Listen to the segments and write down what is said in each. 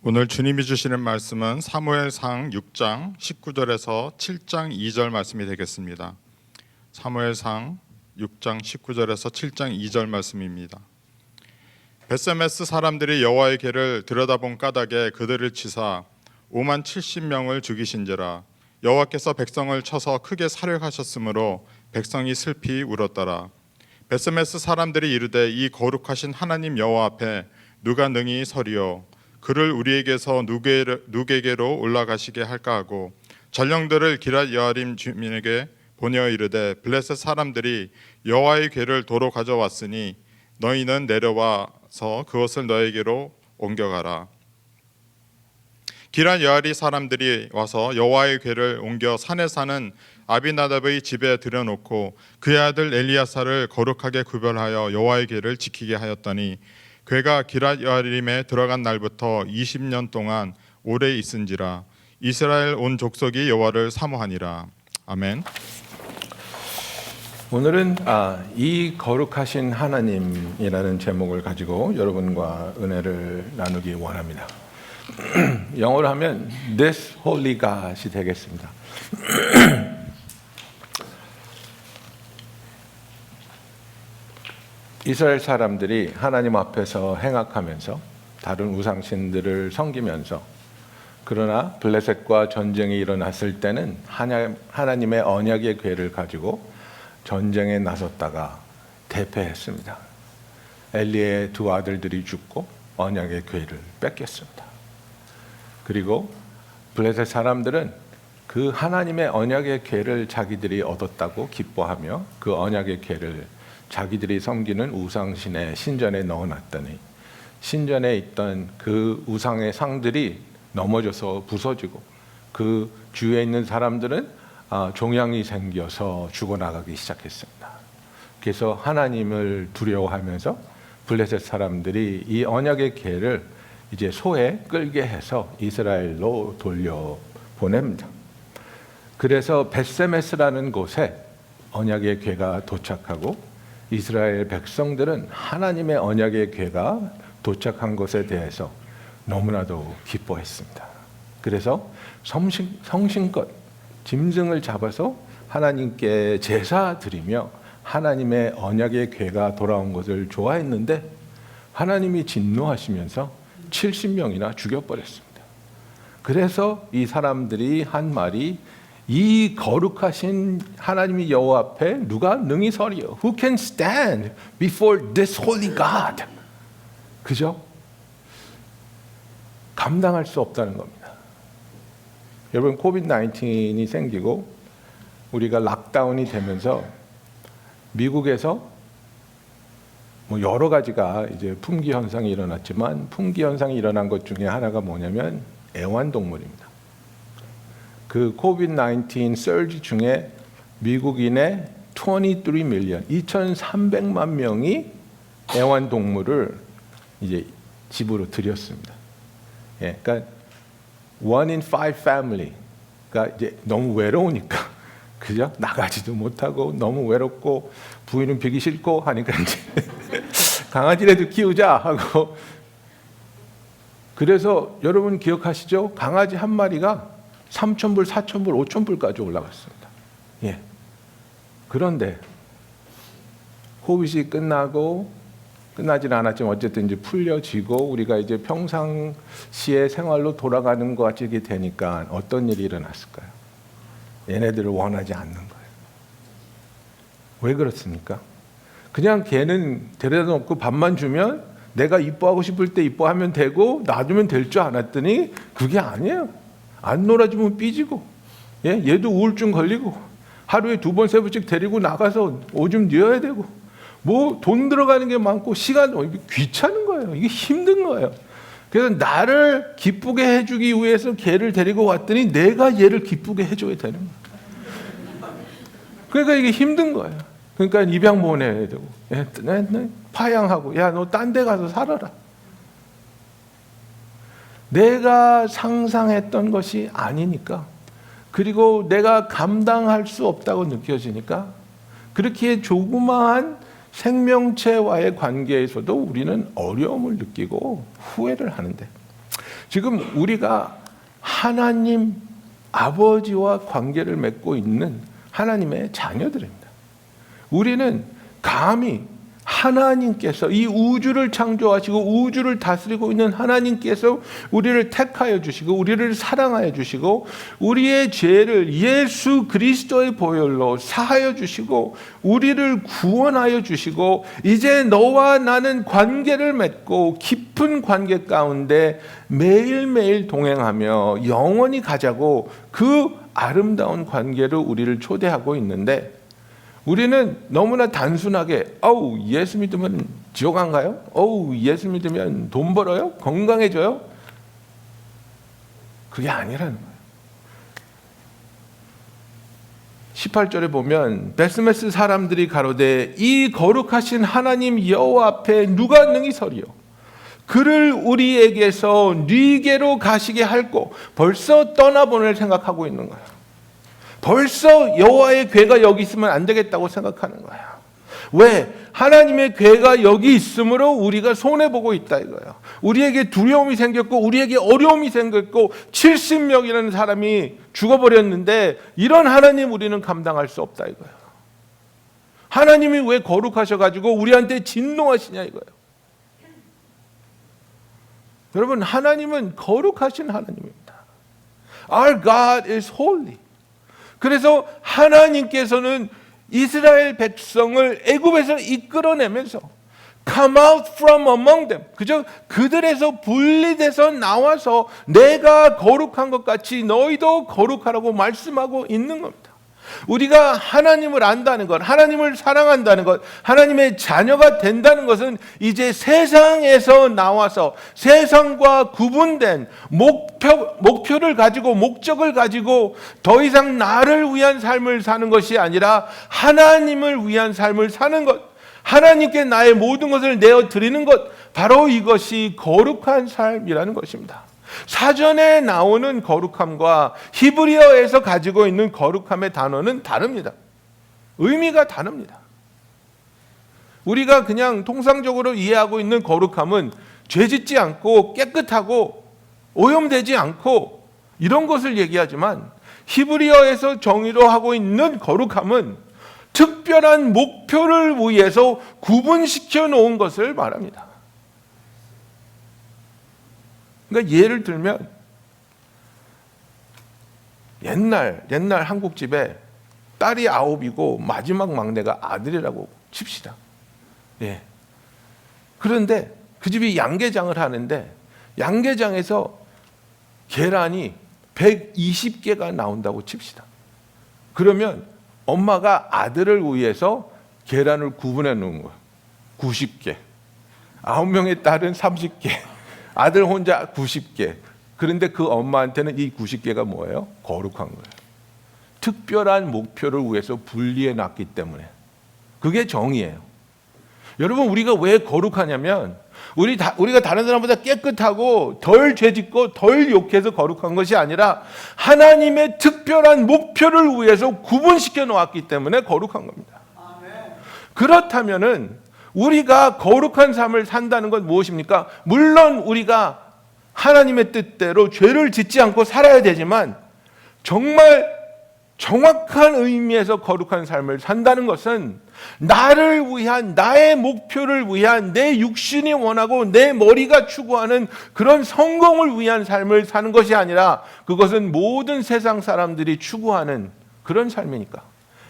오늘 주님이 주시는 말씀은 사무엘상 6장 19절에서 7장 2절 말씀이 되겠습니다. 사무엘상 6장 19절에서 7장 2절 말씀입니다. 벳세메스 사람들이 여호와의 궤를 들여다본 까닭에 그들을 치사 5만 70명을 죽이신지라. 여호와께서 백성을 쳐서 크게 살해하셨으므로 백성이 슬피 울었더라. 벳세메스 사람들이 이르되 이 거룩하신 하나님 여호와 앞에 누가 능히 서리요 그를 우리에게서 누구에게로 올라가시게 할까 하고 전령들을 기럇 여아림 주민에게 보내어 이르되 블레셋 사람들이 여호와의 궤를 도로 가져왔으니 너희는 내려와서 그것을 너에게로 옮겨가라. 기럇 여아리 사람들이 와서 여호와의 궤를 옮겨 산에 사는 아비나답의 집에 들여놓고 그의 아들 엘리야사를 거룩하게 구별하여 여호와의 궤를 지키게 하였더니 궤가 기럇 여아림에 들어간 날부터 20년 동안 오래 있은지라. 이스라엘 온 족속이 여호와를 사모하니라. 아멘. 오늘은 이 거룩하신 하나님이라는 제목을 가지고 여러분과 은혜를 나누기 원합니다. 영어로 하면 This Holy God이 되겠습니다. 이스라엘 사람들이 하나님 앞에서 행악하면서 다른 우상신들을 섬기면서 그러나 블레셋과 전쟁이 일어났을 때는 하나님의 언약의 궤를 가지고 전쟁에 나섰다가 대패했습니다. 엘리의 두 아들들이 죽고 언약의 궤를 뺏겼습니다. 그리고 블레셋 사람들은 그 하나님의 언약의 궤를 자기들이 얻었다고 기뻐하며 그 언약의 궤를 자기들이 섬기는 우상신의 신전에 넣어놨더니 신전에 있던 그 우상의 상들이 넘어져서 부서지고 그 주위에 있는 사람들은 종양이 생겨서 죽어나가기 시작했습니다. 그래서 하나님을 두려워하면서 블레셋 사람들이 이 언약의 궤를 이제 소에 끌게 해서 이스라엘로 돌려보냅니다. 그래서 벳세메스라는 곳에 언약의 궤가 도착하고 이스라엘 백성들은 하나님의 언약의 궤가 도착한 것에 대해서 너무나도 기뻐했습니다. 그래서 성심껏 짐승을 잡아서 하나님께 제사 드리며 하나님의 언약의 궤가 돌아온 것을 좋아했는데 하나님이 진노하시면서 70명이나 죽여버렸습니다. 그래서 이 사람들이 한 말이 이 거룩하신 하나님의 여호와 앞에 누가 능히 서리요? Who can stand before this holy God? 그죠? 감당할 수 없다는 겁니다. 여러분 코비드-19이 생기고 우리가 락다운이 되면서 미국에서 여러 가지가 이제 품귀 현상이 일어났지만 품귀 현상이 일어난 것 중에 하나가 뭐냐면 애완동물입니다. 그 코비드-19 surge 중에 미국인의 23 밀리언, 2,300만 명이 애완동물을 이제 집으로 들였습니다. 예, 그러니까 1 in 5 family가 이제 너무 외로우니까, 그죠? 나가지도 못하고 너무 외롭고 부인은 뵈기 싫고 하니까 이제 강아지라도 키우자 하고. 그래서 여러분 기억하시죠? 강아지 한 마리가 3,000불, 4,000불, 5,000불까지 올라갔습니다. 예. 그런데 코비드이 끝나지는 않았지만 어쨌든 이제 풀려지고 우리가 이제 평상시의 생활로 돌아가는 것 같이 되니까 어떤 일이 일어났을까요? 얘네들을 원하지 않는 거예요. 왜 그렇습니까? 그냥 걔는 데려다 놓고 밥만 주면 내가 이뻐하고 싶을 때 이뻐하면 되고 놔두면 될 줄 알았더니 그게 아니에요. 안 놀아주면 삐지고, 예? 얘도 우울증 걸리고 하루에 2번, 3번씩 데리고 나가서 오줌 누워야 되고 뭐 돈 들어가는 게 많고 시간 귀찮은 거예요. 이게 힘든 거예요. 그래서 나를 기쁘게 해주기 위해서 걔를 데리고 왔더니 내가 얘를 기쁘게 해줘야 되는 거예요. 그러니까 이게 힘든 거예요. 그러니까 입양 보내야 되고 파양하고 야 너 딴 데 가서 살아라. 내가 상상했던 것이 아니니까, 그리고 내가 감당할 수 없다고 느껴지니까 그렇게 조그마한 생명체와의 관계에서도 우리는 어려움을 느끼고 후회를 하는데, 지금 우리가 하나님 아버지와 관계를 맺고 있는 하나님의 자녀들입니다. 우리는 감히 하나님께서 이 우주를 창조하시고 우주를 다스리고 있는 하나님께서 우리를 택하여 주시고 우리를 사랑하여 주시고 우리의 죄를 예수 그리스도의 보혈로 사하여 주시고 우리를 구원하여 주시고 이제 너와 나는 관계를 맺고 깊은 관계 가운데 매일매일 동행하며 영원히 가자고 그 아름다운 관계로 우리를 초대하고 있는데 우리는 너무나 단순하게 예수 믿으면 지옥 안 가요? 예수 믿으면 돈 벌어요? 건강해져요? 그게 아니라는 거예요. 18절에 보면 베스메스 사람들이 가로되 이 거룩하신 하나님 여호와 앞에 누가 능히 서리요? 그를 우리에게서 네게로 가시게 할고 벌써 떠나보낼 생각하고 있는 거예요. 벌써 여호와의 궤가 여기 있으면 안 되겠다고 생각하는 거야. 왜? 하나님의 궤가 여기 있으므로 우리가 손해보고 있다 이거예요. 우리에게 두려움이 생겼고 우리에게 어려움이 생겼고 70명이라는 사람이 죽어버렸는데 이런 하나님 우리는 감당할 수 없다 이거예요. 하나님이 왜 거룩하셔가지고 우리한테 진노하시냐 이거예요. 여러분, 하나님은 거룩하신 하나님입니다. Our God is holy. 그래서 하나님께서는 이스라엘 백성을 애굽에서 이끌어내면서 come out from among them, 그죠? 그들에서 분리돼서 나와서 내가 거룩한 것 같이 너희도 거룩하라고 말씀하고 있는 겁니다. 우리가 하나님을 안다는 것, 하나님을 사랑한다는 것, 하나님의 자녀가 된다는 것은 이제 세상에서 나와서 세상과 구분된 목표를 가지고 목적을 가지고 더 이상 나를 위한 삶을 사는 것이 아니라 하나님을 위한 삶을 사는 것, 하나님께 나의 모든 것을 내어드리는 것, 바로 이것이 거룩한 삶이라는 것입니다. 사전에 나오는 거룩함과 히브리어에서 가지고 있는 거룩함의 단어는 다릅니다. 의미가 다릅니다. 우리가 그냥 통상적으로 이해하고 있는 거룩함은 죄짓지 않고 깨끗하고 오염되지 않고 이런 것을 얘기하지만 히브리어에서 정의로 하고 있는 거룩함은 특별한 목표를 위해서 구분시켜 놓은 것을 말합니다. 그러니까 예를 들면 옛날 한국집에 딸이 9이고 마지막 막내가 아들이라고 칩시다. 예. 그런데 그 집이 양계장을 하는데 양계장에서 계란이 120개가 나온다고 칩시다. 그러면 엄마가 아들을 위해서 계란을 구분해 놓은 거예요. 90개. 9명의 딸은 30개. 아들 혼자 90개. 그런데 그 엄마한테는 이 90개가 뭐예요? 거룩한 거예요. 특별한 목표를 위해서 분리해 놨기 때문에. 그게 정의예요. 여러분, 우리가 왜 거룩하냐면 우리가 다른 사람보다 깨끗하고 덜 죄짓고 덜 욕해서 거룩한 것이 아니라 하나님의 특별한 목표를 위해서 구분시켜 놓았기 때문에 거룩한 겁니다. 그렇다면은 우리가 거룩한 삶을 산다는 건 무엇입니까? 물론 우리가 하나님의 뜻대로 죄를 짓지 않고 살아야 되지만 정말 정확한 의미에서 거룩한 삶을 산다는 것은 나를 위한, 나의 목표를 위한, 내 육신이 원하고 내 머리가 추구하는 그런 성공을 위한 삶을 사는 것이 아니라 그것은 모든 세상 사람들이 추구하는 그런 삶이니까.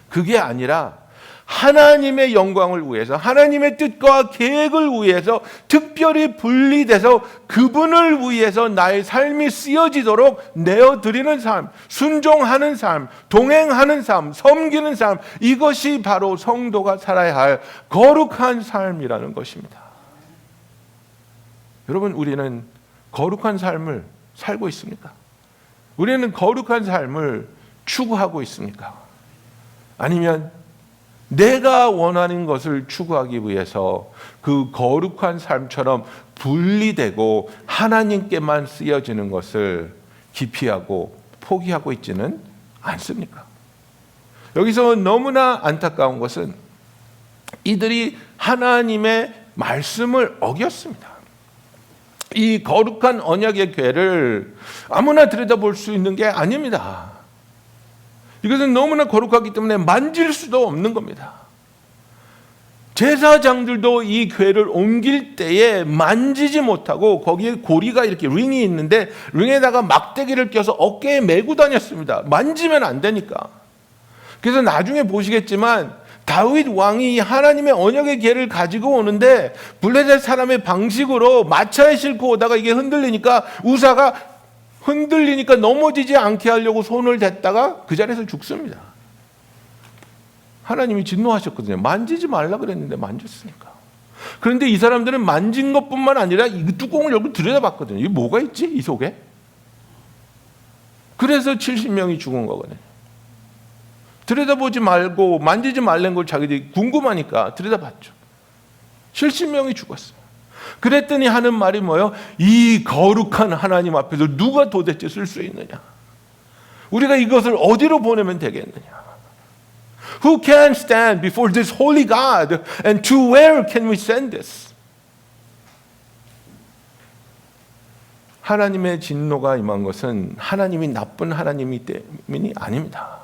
그게 아니라 하나님의 영광을 위해서, 하나님의 뜻과 계획을 위해서 특별히 분리돼서 그분을 위해서 나의 삶이 쓰여지도록 내어드리는 삶, 순종하는 삶, 동행하는 삶, 섬기는 삶, 이것이 바로 성도가 살아야 할 거룩한 삶이라는 것입니다. 여러분, 우리는 거룩한 삶을 살고 있습니까? 우리는 거룩한 삶을 추구하고 있습니까? 아니면 내가 원하는 것을 추구하기 위해서 그 거룩한 삶처럼 분리되고 하나님께만 쓰여지는 것을 기피하고 포기하고 있지는 않습니까? 여기서 너무나 안타까운 것은 이들이 하나님의 말씀을 어겼습니다. 이 거룩한 언약의 궤를 아무나 들여다볼 수 있는 게 아닙니다. 이것은 너무나 거룩하기 때문에 만질 수도 없는 겁니다. 제사장들도 이 궤를 옮길 때에 만지지 못하고 거기에 고리가 이렇게 링이 있는데 링에다가 막대기를 껴서 어깨에 메고 다녔습니다. 만지면 안 되니까. 그래서 나중에 보시겠지만 다윗 왕이 하나님의 언약의 궤를 가지고 오는데 블레셋 사람의 방식으로 마차에 싣고 오다가 이게 흔들리니까 우사가 흔들리니까 넘어지지 않게 하려고 손을 댔다가 그 자리에서 죽습니다. 하나님이 진노하셨거든요. 만지지 말라 그랬는데 만졌으니까. 그런데 이 사람들은 만진 것뿐만 아니라 이 뚜껑을 열고 들여다봤거든요. 이게 뭐가 있지? 이 속에? 그래서 70명이 죽은 거거든요. 들여다보지 말고 만지지 말라는 걸 자기들이 궁금하니까 들여다봤죠. 70명이 죽었어요. 그랬더니 하는 말이 뭐예요? 이 거룩한 하나님 앞에서 누가 도대체 쓸 수 있느냐? 우리가 이것을 어디로 보내면 되겠느냐? Who can stand before this holy God? And to where can we send this? 하나님의 진노가 임한 것은 하나님이 나쁜 하나님이 때문이 아닙니다.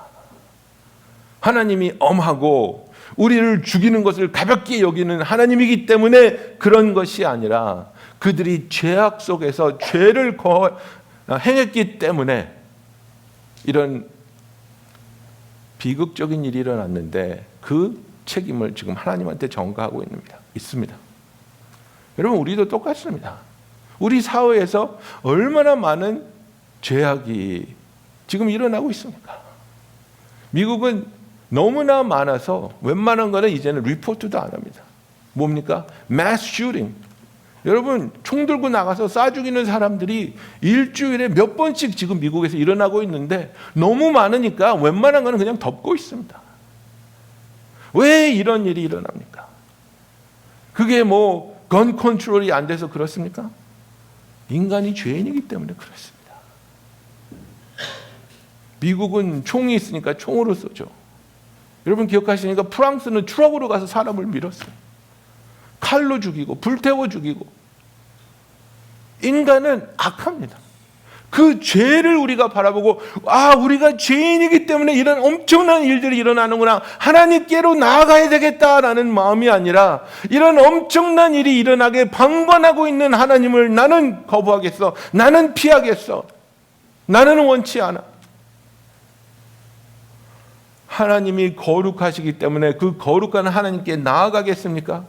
하나님이 엄하고 우리를 죽이는 것을 가볍게 여기는 하나님이기 때문에 그런 것이 아니라 그들이 죄악 속에서 죄를 행했기 때문에 이런 비극적인 일이 일어났는데 그 책임을 지금 하나님한테 전가하고 있습니다. 여러분, 우리도 똑같습니다. 우리 사회에서 얼마나 많은 죄악이 지금 일어나고 있습니까? 미국은 너무나 많아서 웬만한 거는 이제는 리포트도 안 합니다. 뭡니까? mass shooting. 여러분, 총 들고 나가서 쏴 죽이는 사람들이 일주일에 몇 번씩 지금 미국에서 일어나고 있는데 너무 많으니까 웬만한 거는 그냥 덮고 있습니다. 왜 이런 일이 일어납니까? 그게 뭐 건 컨트롤이 안 돼서 그렇습니까? 인간이 죄인이기 때문에 그렇습니다. 미국은 총이 있으니까 총으로 쏘죠. 여러분 기억하시니까 프랑스는 트럭으로 가서 사람을 밀었어요. 칼로 죽이고 불태워 죽이고. 인간은 악합니다. 그 죄를 우리가 바라보고 우리가 죄인이기 때문에 이런 엄청난 일들이 일어나는구나. 하나님께로 나아가야 되겠다라는 마음이 아니라 이런 엄청난 일이 일어나게 방관하고 있는 하나님을 나는 거부하겠어. 나는 피하겠어. 나는 원치 않아. 하나님이 거룩하시기 때문에 그 거룩한 하나님께 나아가겠습니까?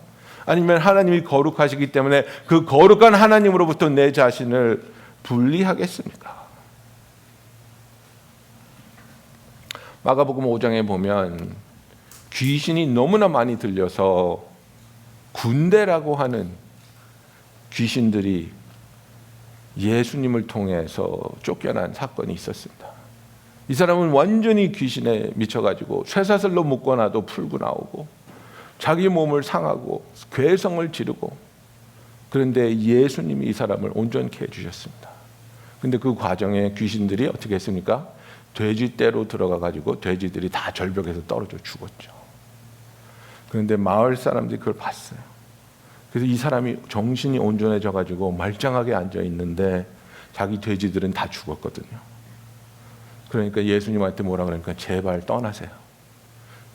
아니면 하나님이 거룩하시기 때문에 그 거룩한 하나님으로부터 내 자신을 분리하겠습니까? 마가복음 5장에 보면 귀신이 너무나 많이 들려서 군대라고 하는 귀신들이 예수님을 통해서 쫓겨난 사건이 있었습니다. 이 사람은 완전히 귀신에 미쳐가지고 쇠사슬로 묶어놔도 풀고 나오고 자기 몸을 상하고 괴성을 지르고, 그런데 예수님이 이 사람을 온전케 해주셨습니다. 근데 그 과정에 귀신들이 어떻게 했습니까? 돼지떼로 들어가가지고 돼지들이 다 절벽에서 떨어져 죽었죠. 그런데 마을 사람들이 그걸 봤어요. 그래서 이 사람이 정신이 온전해져가지고 말짱하게 앉아 있는데 자기 돼지들은 다 죽었거든요. 그러니까 예수님한테 뭐라 그러니까 제발 떠나세요.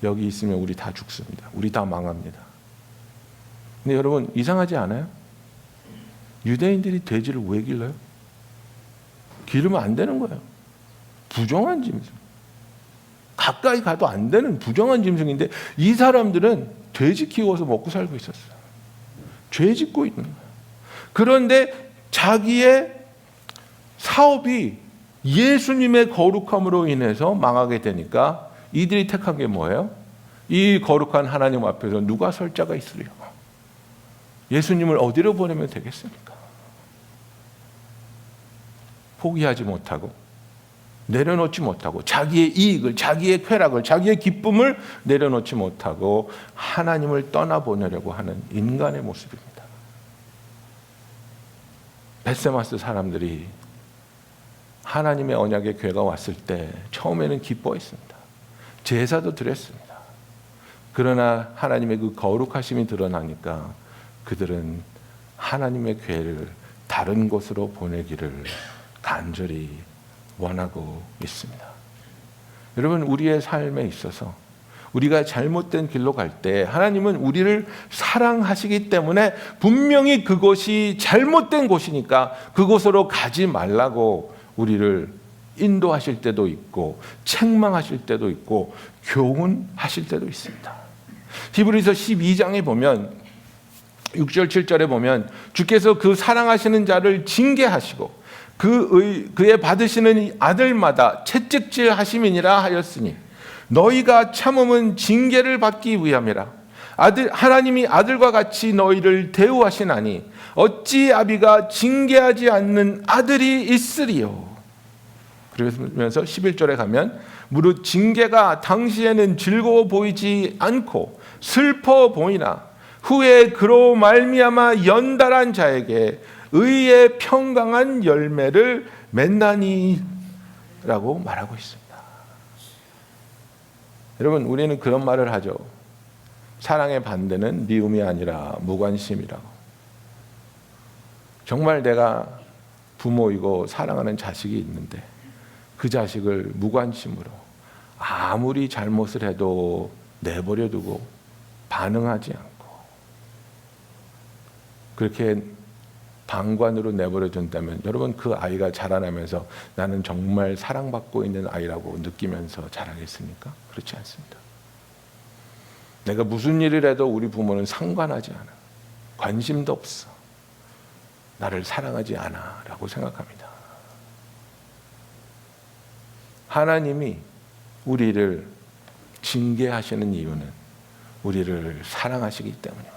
여기 있으면 우리 다 죽습니다. 우리 다 망합니다. 근데 여러분 이상하지 않아요? 유대인들이 돼지를 왜 길러요? 기르면 안 되는 거예요. 부정한 짐승. 가까이 가도 안 되는 부정한 짐승인데 이 사람들은 돼지 키워서 먹고 살고 있었어요. 죄 짓고 있는 거예요. 그런데 자기의 사업이 예수님의 거룩함으로 인해서 망하게 되니까 이들이 택한 게 뭐예요? 이 거룩한 하나님 앞에서 누가 설 자가 있으려? 예수님을 어디로 보내면 되겠습니까? 포기하지 못하고 내려놓지 못하고 자기의 이익을, 자기의 쾌락을, 자기의 기쁨을 내려놓지 못하고 하나님을 떠나보내려고 하는 인간의 모습입니다. 벳세마스 사람들이 하나님의 언약의 궤가 왔을 때 처음에는 기뻐했습니다. 제사도 드렸습니다. 그러나 하나님의 그 거룩하심이 드러나니까 그들은 하나님의 궤를 다른 곳으로 보내기를 간절히 원하고 있습니다. 여러분, 우리의 삶에 있어서 우리가 잘못된 길로 갈 때 하나님은 우리를 사랑하시기 때문에 분명히 그곳이 잘못된 곳이니까 그곳으로 가지 말라고 우리를 인도하실 때도 있고 책망하실 때도 있고 교훈하실 때도 있습니다. 히브리서 12장에 보면 6절 7절에 보면 주께서 그 사랑하시는 자를 징계하시고 그의 받으시는 아들마다 채찍질 하심이니라 하였으니 너희가 참음은 징계를 받기 위함이라. 하나님이 아들과 같이 너희를 대우하시나니 어찌 아비가 징계하지 않는 아들이 있으리요. 그러면서 11절에 가면 무릇 징계가 당시에는 즐거워 보이지 않고 슬퍼 보이나 후에 그로 말미암아 연달한 자에게 의의 평강한 열매를 맺나니라고 말하고 있습니다. 여러분, 우리는 그런 말을 하죠. 사랑의 반대는 미움이 아니라 무관심이라고. 정말 내가 부모이고 사랑하는 자식이 있는데 그 자식을 무관심으로 아무리 잘못을 해도 내버려 두고 반응하지 않고 그렇게 방관으로 내버려 둔다면 여러분, 그 아이가 자라나면서 나는 정말 사랑받고 있는 아이라고 느끼면서 자라겠습니까? 그렇지 않습니다. 내가 무슨 일을 해도 우리 부모는 상관하지 않아. 관심도 없어. 나를 사랑하지 않아 라고 생각합니다. 하나님이 우리를 징계하시는 이유는 우리를 사랑하시기 때문입니다.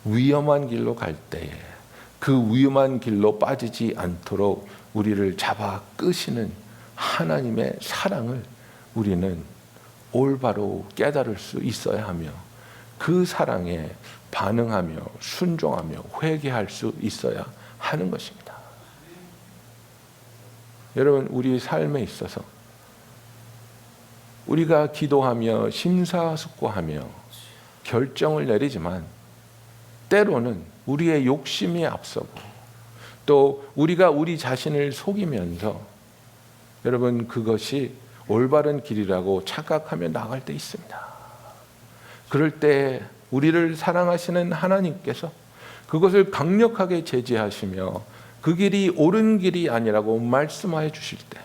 위험한 길로 갈 때에 그 위험한 길로 빠지지 않도록 우리를 잡아 끄시는 하나님의 사랑을 우리는 올바로 깨달을 수 있어야 하며 그 사랑에 반응하며 순종하며 회개할 수 있어야 하는 것입니다. 여러분, 우리 삶에 있어서 우리가 기도하며 심사숙고하며 결정을 내리지만 때로는 우리의 욕심이 앞서고 또 우리가 우리 자신을 속이면서 여러분 그것이 올바른 길이라고 착각하며 나갈 때 있습니다. 그럴 때 우리를 사랑하시는 하나님께서 그것을 강력하게 제지하시며 그 길이 옳은 길이 아니라고 말씀하여 주실 때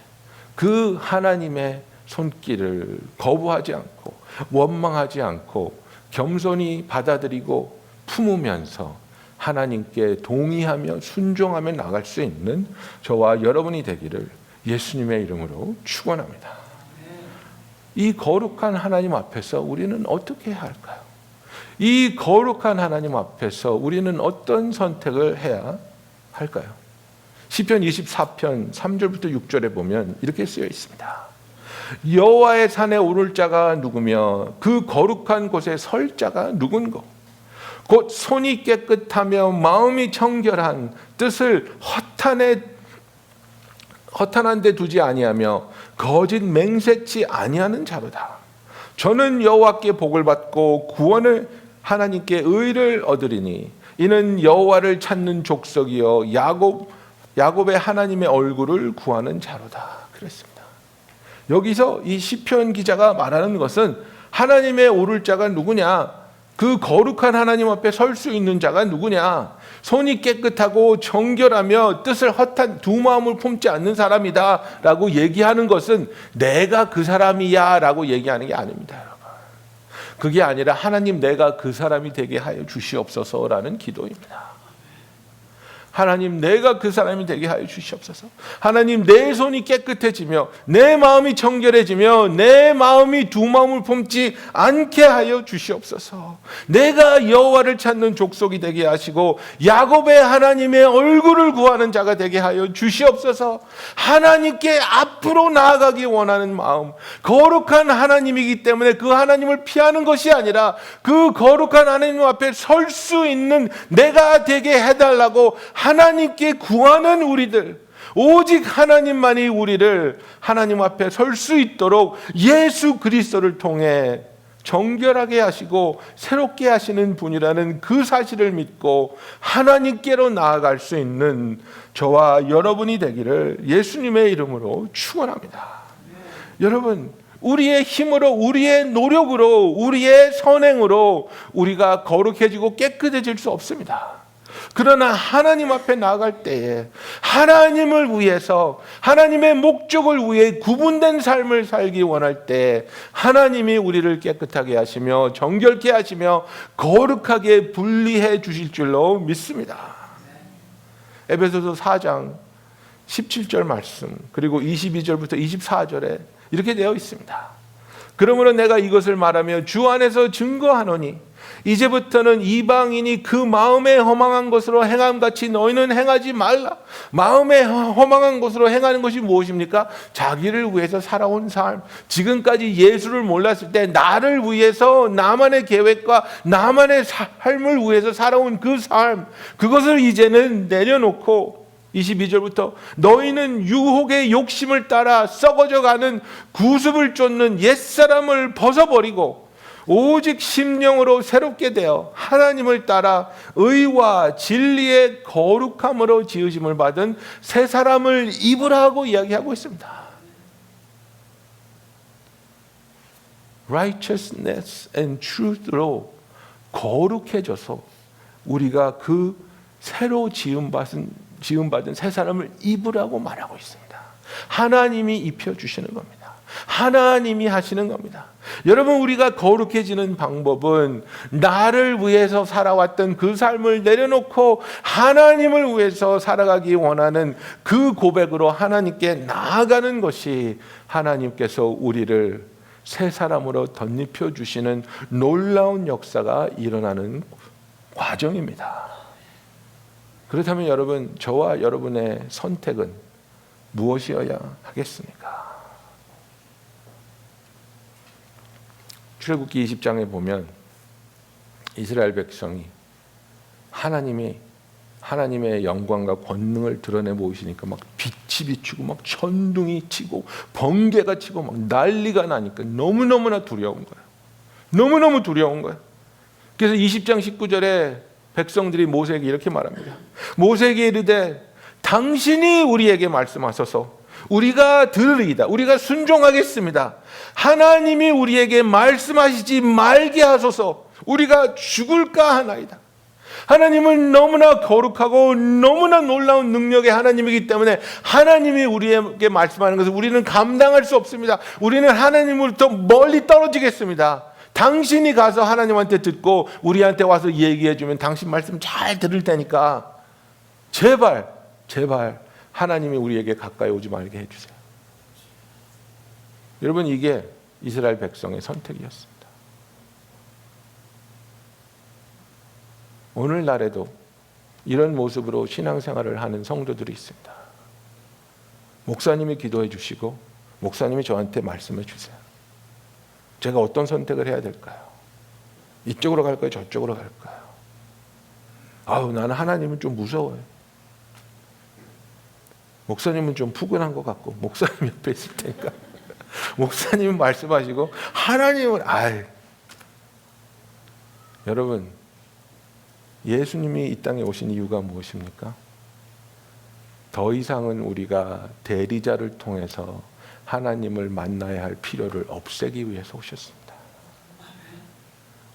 그 하나님의 손길을 거부하지 않고 원망하지 않고 겸손히 받아들이고 품으면서 하나님께 동의하며 순종하며 나갈 수 있는 저와 여러분이 되기를 예수님의 이름으로 축원합니다. 이 거룩한 하나님 앞에서 우리는 어떻게 해야 할까요? 이 거룩한 하나님 앞에서 우리는 어떤 선택을 해야 할까요? 시편 24편 3절부터 6절에 보면 이렇게 쓰여 있습니다. 여호와의 산에 오를 자가 누구며 그 거룩한 곳에 설 자가 누군고? 곧 손이 깨끗하며 마음이 청결한 뜻을 허탄한 데 두지 아니하며 거짓 맹세치 아니하는 자로다. 저는 여호와께 복을 받고 구원을 하나님께 의를 얻으리니 이는 여호와를 찾는 족속이요 야곱의 하나님의 얼굴을 구하는 자로다. 그랬습니다. 여기서 이 시편 기자가 말하는 것은 하나님의 오를 자가 누구냐? 그 거룩한 하나님 앞에 설 수 있는 자가 누구냐? 손이 깨끗하고 정결하며 뜻을 허탄 두 마음을 품지 않는 사람이다 라고 얘기하는 것은 내가 그 사람이야 라고 얘기하는 게 아닙니다, 여러분. 그게 아니라 하나님, 내가 그 사람이 되게 하여 주시옵소서라는 기도입니다. 하나님, 내가 그 사람이 되게 하여 주시옵소서. 하나님, 내 손이 깨끗해지며 내 마음이 정결해지며 내 마음이 두 마음을 품지 않게 하여 주시옵소서. 내가 여호와를 찾는 족속이 되게 하시고 야곱의 하나님의 얼굴을 구하는 자가 되게 하여 주시옵소서. 하나님께 앞으로 나아가기 원하는 마음, 거룩한 하나님이기 때문에 그 하나님을 피하는 것이 아니라 그 거룩한 하나님 앞에 설 수 있는 내가 되게 해달라고 하나님께 구하는 우리들, 오직 하나님만이 우리를 하나님 앞에 설 수 있도록 예수 그리스도를 통해 정결하게 하시고 새롭게 하시는 분이라는 그 사실을 믿고 하나님께로 나아갈 수 있는 저와 여러분이 되기를 예수님의 이름으로 축원합니다. 여러분, 우리의 힘으로, 우리의 노력으로, 우리의 선행으로 우리가 거룩해지고 깨끗해질 수 없습니다. 그러나 하나님 앞에 나아갈 때에 하나님을 위해서, 하나님의 목적을 위해 구분된 삶을 살기 원할 때 하나님이 우리를 깨끗하게 하시며 정결케 하시며 거룩하게 분리해 주실 줄로 믿습니다. 에베소서 4장 17절 말씀, 그리고 22절부터 24절에 이렇게 되어 있습니다. 그러므로 내가 이것을 말하며 주 안에서 증거하노니 이제부터는 이방인이 그 마음에 허망한 것으로 행함같이 너희는 행하지 말라. 마음에 허망한 것으로 행하는 것이 무엇입니까? 자기를 위해서 살아온 삶. 지금까지 예수를 몰랐을 때 나를 위해서, 나만의 계획과 나만의 삶을 위해서 살아온 그 삶, 그것을 이제는 내려놓고 22절부터 너희는 유혹의 욕심을 따라 썩어져가는 구습을 쫓는 옛사람을 벗어버리고 오직 심령으로 새롭게 되어 하나님을 따라 의와 진리의 거룩함으로 지으심을 받은 새 사람을 입으라고 이야기하고 있습니다. Righteousness and truth로 거룩해져서 우리가 그 새로 지음받은 새 사람을 입으라고 말하고 있습니다. 하나님이 입혀주시는 겁니다. 하나님이 하시는 겁니다. 여러분, 우리가 거룩해지는 방법은 나를 위해서 살아왔던 그 삶을 내려놓고 하나님을 위해서 살아가기 원하는 그 고백으로 하나님께 나아가는 것이 하나님께서 우리를 새 사람으로 덧입혀 주시는 놀라운 역사가 일어나는 과정입니다. 그렇다면 여러분, 저와 여러분의 선택은 무엇이어야 하겠습니까? 출애굽기 20장에 보면 이스라엘 백성이 하나님의 영광과 권능을 드러내 보이시니까 막 빛이 비추고 막 천둥이 치고 번개가 치고 막 난리가 나니까 너무너무나 두려운 거예요. 너무너무 두려운 거예요. 그래서 20장 19절에 백성들이 모세에게 이렇게 말합니다. 모세에게 이르되 당신이 우리에게 말씀하소서. 우리가 들으리이다. 우리가 순종하겠습니다. 하나님이 우리에게 말씀하시지 말게 하소서. 우리가 죽을까 하나이다. 하나님은 너무나 거룩하고 너무나 놀라운 능력의 하나님이기 때문에 하나님이 우리에게 말씀하는 것을 우리는 감당할 수 없습니다. 우리는 하나님으로부터 멀리 떨어지겠습니다. 당신이 가서 하나님한테 듣고 우리한테 와서 얘기해 주면 당신 말씀 잘 들을 테니까 제발 하나님이 우리에게 가까이 오지 말게 해주세요. 여러분, 이게 이스라엘 백성의 선택이었습니다. 오늘날에도 이런 모습으로 신앙생활을 하는 성도들이 있습니다. 목사님이 기도해 주시고 목사님이 저한테 말씀해 주세요. 제가 어떤 선택을 해야 될까요? 이쪽으로 갈까요? 저쪽으로 갈까요? 나는 하나님은 좀 무서워요. 목사님은 좀 푸근한 것 같고 목사님 옆에 있을 테니까 목사님은 말씀하시고 하나님은 여러분, 예수님이 이 땅에 오신 이유가 무엇입니까? 더 이상은 우리가 대리자를 통해서 하나님을 만나야 할 필요를 없애기 위해서 오셨습니다.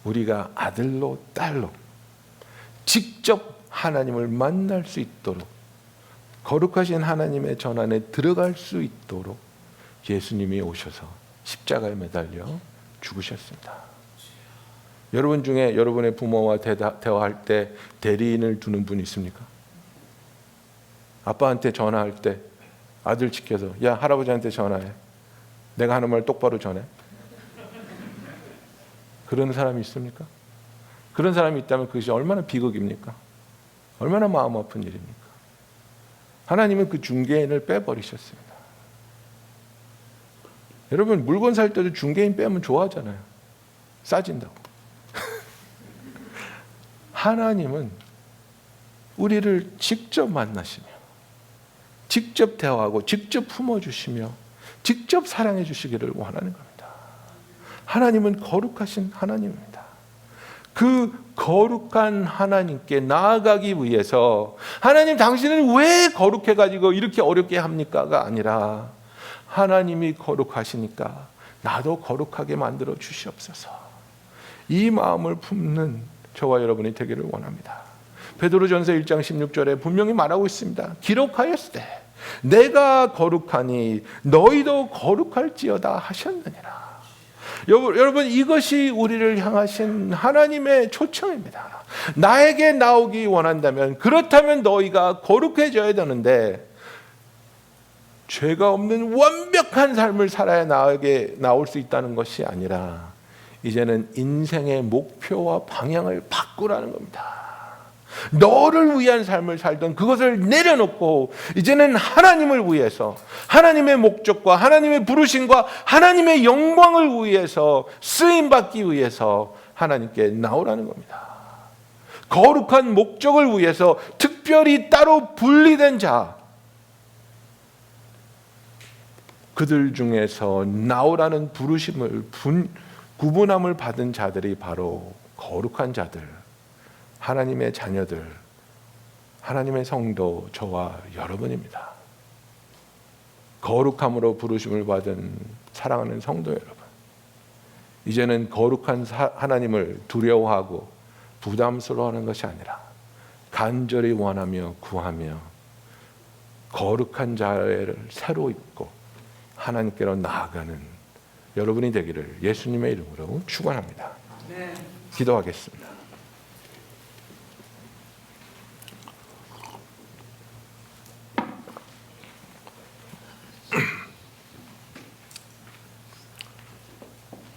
우리가 아들로 딸로 직접 하나님을 만날 수 있도록, 거룩하신 하나님의 전 안에 들어갈 수 있도록 예수님이 오셔서 십자가에 매달려 죽으셨습니다. 여러분 중에 여러분의 부모와 대화할 때 대리인을 두는 분 있습니까? 아빠한테 전화할 때 아들 지켜서 야, 할아버지한테 전화해. 내가 하는 말 똑바로 전해. 그런 사람이 있습니까? 그런 사람이 있다면 그것이 얼마나 비극입니까? 얼마나 마음 아픈 일입니까? 하나님은 그 중개인을 빼버리셨습니다. 여러분, 물건 살 때도 중개인 빼면 좋아하잖아요. 싸진다고. 하나님은 우리를 직접 만나시며 직접 대화하고 직접 품어주시며 직접 사랑해 주시기를 원하는 겁니다. 하나님은 거룩하신 하나님입니다. 그 거룩한 하나님께 나아가기 위해서 하나님 당신은 왜 거룩해가지고 이렇게 어렵게 합니까가 아니라 하나님이 거룩하시니까 나도 거룩하게 만들어 주시옵소서. 이 마음을 품는 저와 여러분이 되기를 원합니다. 베드로전서 1장 16절에 분명히 말하고 있습니다. 기록하였으되 내가 거룩하니 너희도 거룩할지어다 하셨느니라. 여러분, 이것이 우리를 향하신 하나님의 초청입니다. 나에게 나오기 원한다면, 그렇다면 너희가 거룩해져야 되는데, 죄가 없는 완벽한 삶을 살아야 나에게 나올 수 있다는 것이 아니라 이제는 인생의 목표와 방향을 바꾸라는 겁니다. 너를 위한 삶을 살던 그것을 내려놓고 이제는 하나님을 위해서, 하나님의 목적과 하나님의 부르심과 하나님의 영광을 위해서 쓰임받기 위해서 하나님께 나오라는 겁니다. 거룩한 목적을 위해서 특별히 따로 분리된 자, 그들 중에서 나오라는 부르심을 구분함을 받은 자들이 바로 거룩한 자들, 하나님의 자녀들, 하나님의 성도, 저와 여러분입니다. 거룩함으로 부르심을 받은 사랑하는 성도 여러분, 이제는 거룩한 하나님을 두려워하고 부담스러워하는 것이 아니라 간절히 원하며 구하며 거룩한 자를 새로 입고 하나님께로 나아가는 여러분이 되기를 예수님의 이름으로 축원합니다. 기도하겠습니다.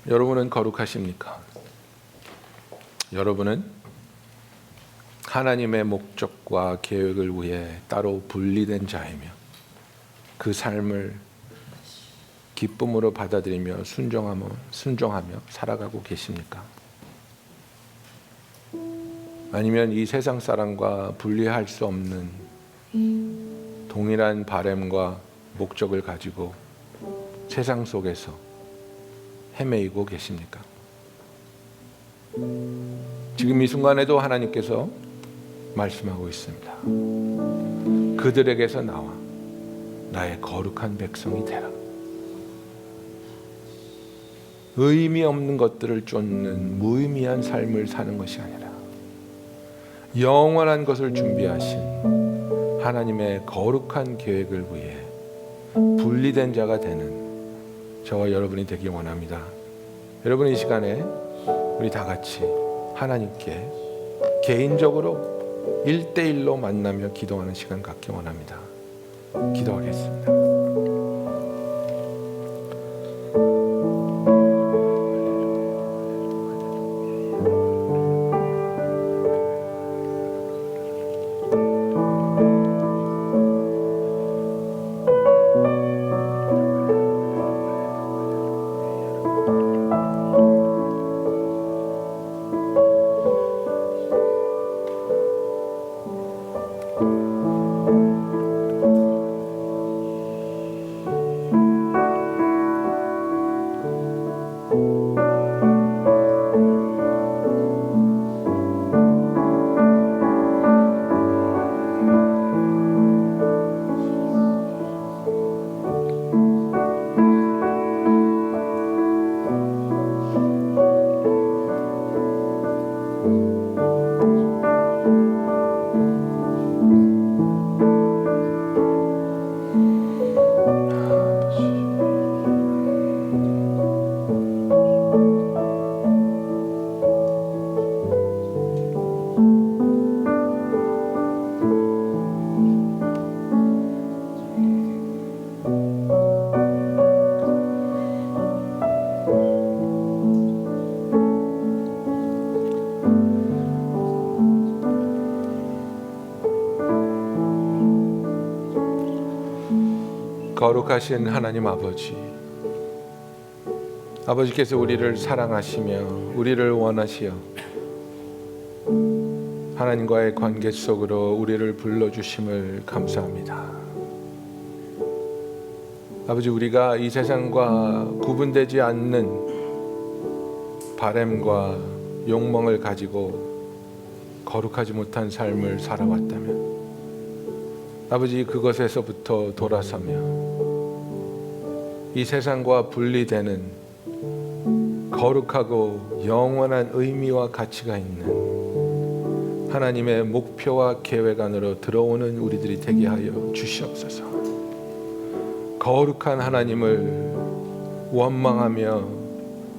여러분은 거룩하십니까? 여러분은 하나님의 목적과 계획을 위해 따로 분리된 자이며 그 삶을 기쁨으로 받아들이며 순종하며 살아가고 계십니까? 아니면 이 세상 사람과 분리할 수 없는 동일한 바램과 목적을 가지고 세상 속에서 헤매이고 계십니까? 지금 이 순간에도 하나님께서 말씀하고 있습니다. 그들에게서 나와 나의 거룩한 백성이 되라. 의미 없는 것들을 쫓는 무의미한 삶을 사는 것이 아니라 영원한 것을 준비하신 하나님의 거룩한 계획을 위해 분리된 자가 되는 저와 여러분이 되기 원합니다. 여러분, 이 시간에 우리 다 같이 하나님께 개인적으로 1대1로 만나며 기도하는 시간 갖기 원합니다. 기도하겠습니다. 거룩하신 하나님 아버지께서 우리를 사랑하시며 우리를 원하시어 하나님과의 관계 속으로 우리를 불러주심을 감사합니다. 아버지, 우리가 이 세상과 구분되지 않는 바램과 욕망을 가지고 거룩하지 못한 삶을 살아왔다면 아버지 그것에서부터 돌아서며 이 세상과 분리되는 거룩하고 영원한 의미와 가치가 있는 하나님의 목표와 계획 안으로 들어오는 우리들이 되게 하여 주시옵소서. 거룩한 하나님을 원망하며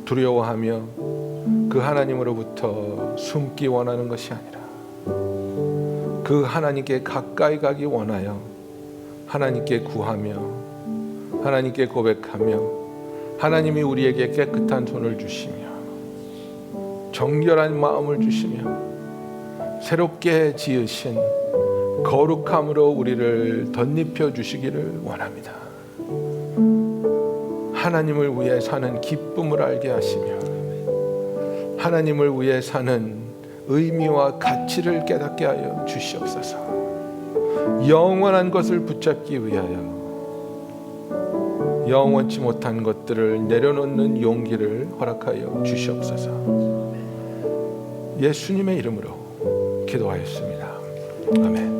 두려워하며 그 하나님으로부터 숨기 원하는 것이 아니라 그 하나님께 가까이 가기 원하여 하나님께 구하며 하나님께 고백하며 하나님이 우리에게 깨끗한 손을 주시며 정결한 마음을 주시며 새롭게 지으신 거룩함으로 우리를 덧입혀 주시기를 원합니다. 하나님을 위해 사는 기쁨을 알게 하시며 하나님을 위해 사는 의미와 가치를 깨닫게 하여 주시옵소서. 영원한 것을 붙잡기 위하여 영원치 못한 것들을 내려놓는 용기를 허락하여 주시옵소서. 예수님의 이름으로 기도하였습니다. 아멘.